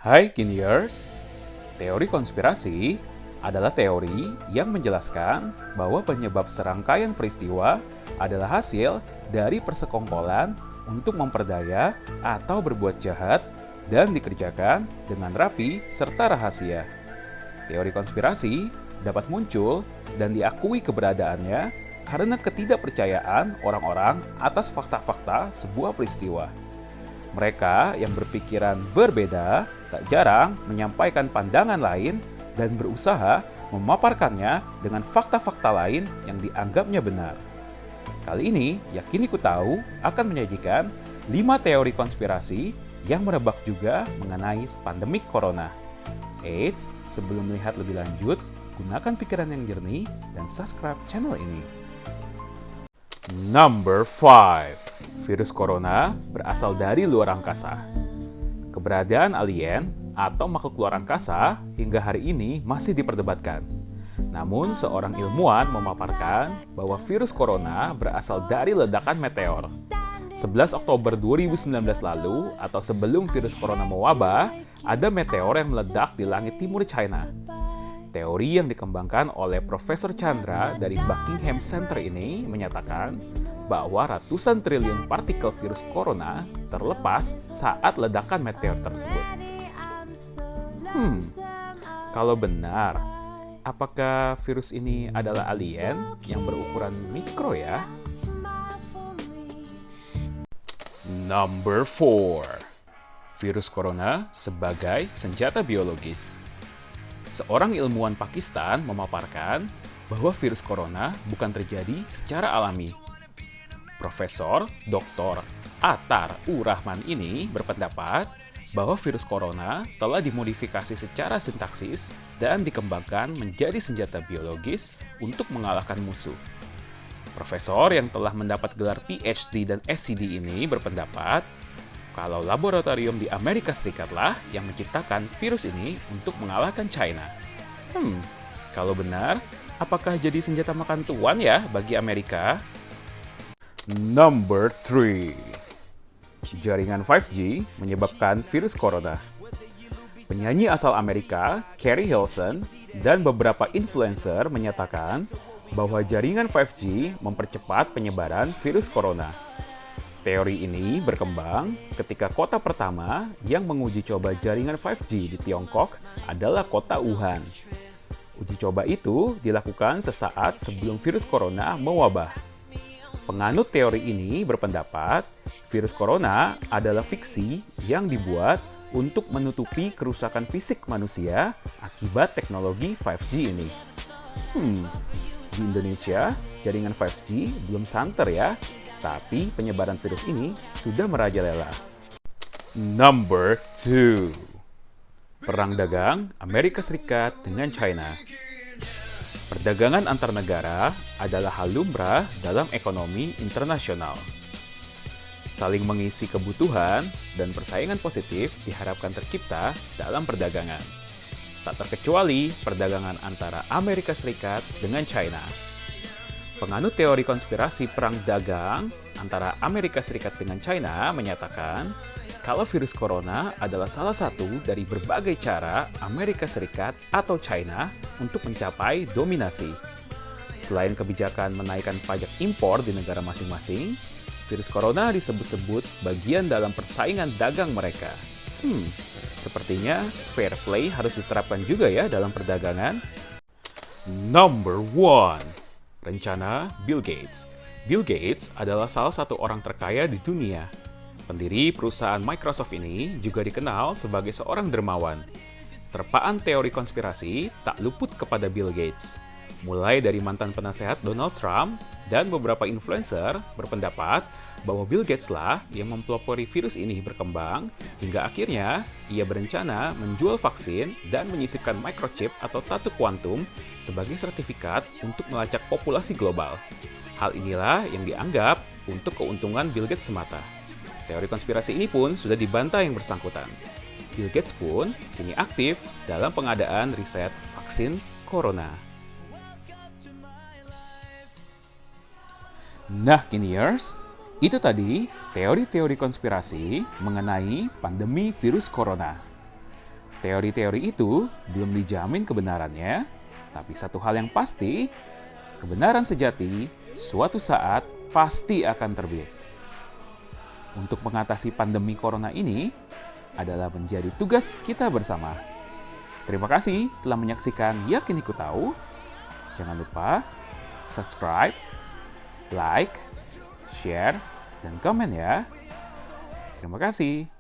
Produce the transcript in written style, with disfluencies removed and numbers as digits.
Hai Kiniers, teori konspirasi adalah teori yang menjelaskan bahwa penyebab serangkaian peristiwa adalah hasil dari persekongkolan untuk memperdaya atau berbuat jahat dan dikerjakan dengan rapi serta rahasia. Teori konspirasi dapat muncul dan diakui keberadaannya karena ketidakpercayaan orang-orang atas fakta-fakta sebuah peristiwa. Mereka yang berpikiran berbeda tak jarang menyampaikan pandangan lain dan berusaha memaparkannya dengan fakta-fakta lain yang dianggapnya benar. Kali ini, Yakini Ku Tahu akan menyajikan 5 teori konspirasi yang merebak juga mengenai pandemik corona. Eits, sebelum melihat lebih lanjut, gunakan pikiran yang jernih dan subscribe channel ini. Number 5. Virus corona berasal dari luar angkasa. Keberadaan alien atau makhluk luar angkasa hingga hari ini masih diperdebatkan. Namun, seorang ilmuwan memaparkan bahwa virus corona berasal dari ledakan meteor. 11 Oktober 2019 lalu, atau sebelum virus corona mewabah, ada meteor yang meledak di langit timur China. Teori yang dikembangkan oleh Profesor Chandra dari Buckingham Center ini menyatakan bahwa ratusan triliun partikel virus corona terlepas saat ledakan meteor tersebut. Kalau benar, apakah virus ini adalah alien yang berukuran mikro ya? Number 4. Virus corona sebagai senjata biologis. Seorang ilmuwan Pakistan memaparkan bahwa virus corona bukan terjadi secara alami. Profesor Dr. Attar Rahman ini berpendapat bahwa virus corona telah dimodifikasi secara sintaksis dan dikembangkan menjadi senjata biologis untuk mengalahkan musuh. Profesor yang telah mendapat gelar PhD dan SCD ini berpendapat kalau laboratorium di Amerika Serikat lah yang menciptakan virus ini untuk mengalahkan China. Kalau benar, apakah jadi senjata makan tuan ya bagi Amerika? Number 3. Jaringan 5G menyebabkan virus corona. Penyanyi asal Amerika, Carrie Hilson, dan beberapa influencer menyatakan bahwa jaringan 5G mempercepat penyebaran virus corona. Teori ini berkembang ketika kota pertama yang menguji coba jaringan 5G di Tiongkok adalah kota Wuhan. Uji coba itu dilakukan sesaat sebelum virus corona mewabah. Penganut teori ini berpendapat virus corona adalah fiksi yang dibuat untuk menutupi kerusakan fisik manusia akibat teknologi 5G ini. Di Indonesia, jaringan 5G belum santer ya. Tapi penyebaran virus ini sudah merajalela. Number 2. Perang dagang Amerika Serikat dengan China. Perdagangan antar negara adalah hal lumrah dalam ekonomi internasional. Saling mengisi kebutuhan dan persaingan positif diharapkan tercipta dalam perdagangan. Tak terkecuali perdagangan antara Amerika Serikat dengan China. Penganut teori konspirasi perang dagang antara Amerika Serikat dengan China menyatakan kalau virus corona adalah salah satu dari berbagai cara Amerika Serikat atau China untuk mencapai dominasi. Selain kebijakan menaikkan pajak impor di negara masing-masing, virus corona disebut-sebut bagian dalam persaingan dagang mereka. Sepertinya fair play harus diterapkan juga ya dalam perdagangan. Number 1. Rencana Bill Gates. Bill Gates adalah salah satu orang terkaya di dunia. Pendiri perusahaan Microsoft ini juga dikenal sebagai seorang dermawan. Terpaan teori konspirasi tak luput kepada Bill Gates. Mulai dari mantan penasehat Donald Trump dan beberapa influencer berpendapat bahwa Bill Gates lah yang mempelopori virus ini berkembang hingga akhirnya ia berencana menjual vaksin dan menyisipkan microchip atau tatu kuantum sebagai sertifikat untuk melacak populasi global. Hal inilah yang dianggap untuk keuntungan Bill Gates semata. Teori konspirasi ini pun sudah dibantah yang bersangkutan. Bill Gates pun kini aktif dalam pengadaan riset vaksin corona. Nah, Kiniers, itu tadi teori-teori konspirasi mengenai pandemi virus corona. Teori-teori itu belum dijamin kebenarannya, tapi satu hal yang pasti, kebenaran sejati suatu saat pasti akan terbit. Untuk mengatasi pandemi corona ini adalah menjadi tugas kita bersama. Terima kasih telah menyaksikan Yakin Ku Tahu. Jangan lupa subscribe, like, share, dan komen ya. Terima kasih.